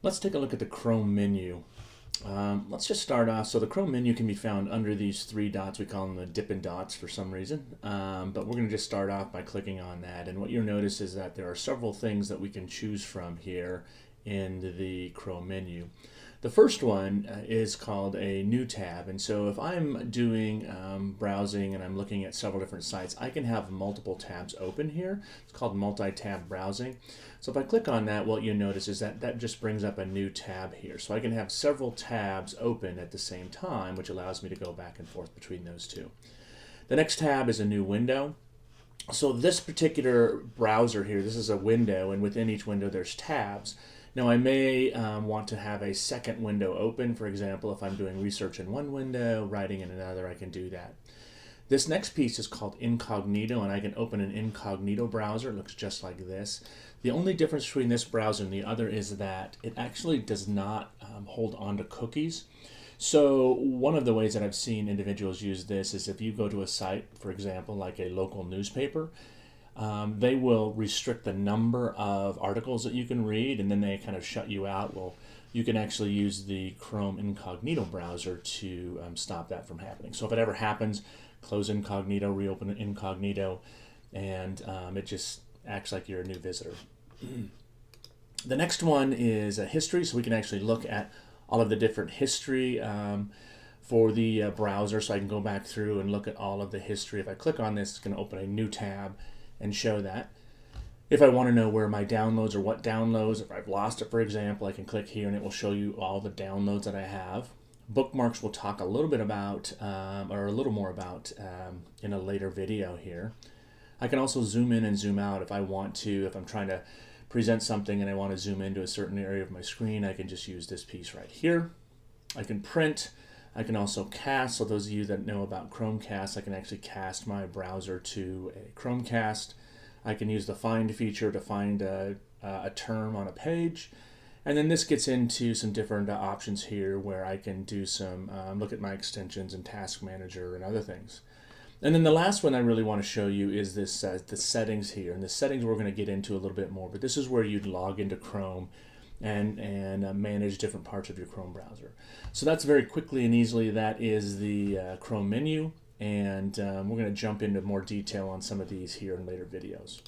Let's take a look at the Chrome menu. Let's just start off. So the Chrome menu can be found under these three dots. We call them the Dippin' Dots for some reason. But we're going to just start off by clicking on that. And what you'll notice is that there are several things that we can choose from here in the Chrome menu. The first one is called a new tab. And so if I'm doing browsing and I'm looking at several different sites, I can have multiple tabs open here. It's called multi-tab browsing. So if I click on that, what you'll notice is that that just brings up a new tab here. So I can have several tabs open at the same time, which allows me to go back and forth between those two. The next tab is a new window. So this particular browser here, this is a window, and within each window there's tabs. Now I may want to have a second window open. For example, if I'm doing research in one window, writing in another, I can do that. This next piece is called incognito, and I can open an incognito browser. It looks just like this. The only difference between this browser and the other is that it actually does not hold on to cookies. So one of the ways that I've seen individuals use this is if you go to a site, for example, like a local newspaper, they will restrict the number of articles that you can read, and then they kind of shut you out. Well, you can actually use the Chrome incognito browser to stop that from happening. So if it ever happens, close incognito, reopen incognito, and it just acts like you're a new visitor. The next one is a history, so we can actually look at all of the different history for the browser. So I can go back through and look at all of the history. If I click on this, it's going to open a new tab and show that. If I want to know where my downloads or what downloads, if I've lost it, for example, I can click here and it will show you all the downloads that I have. Bookmarks we'll talk a little bit about, or a little more about in a later video here. I can also zoom in and zoom out if I want to. If I'm trying to present something and I want to zoom into a certain area of my screen, I can just use this piece right here. I can print. I can also cast. So those of you that know about Chromecast, I can actually cast my browser to a Chromecast. I can use the find feature to find a term on a page. And then this gets into some different options here where I can do some look at my extensions and task manager and other things. And then the last one I really want to show you is this the settings here. And the settings we're going to get into a little bit more, but this is where you'd log into Chrome and manage different parts of your Chrome browser. So that's very quickly and easily, that is the Chrome menu. And we're going to jump into more detail on some of these here in later videos.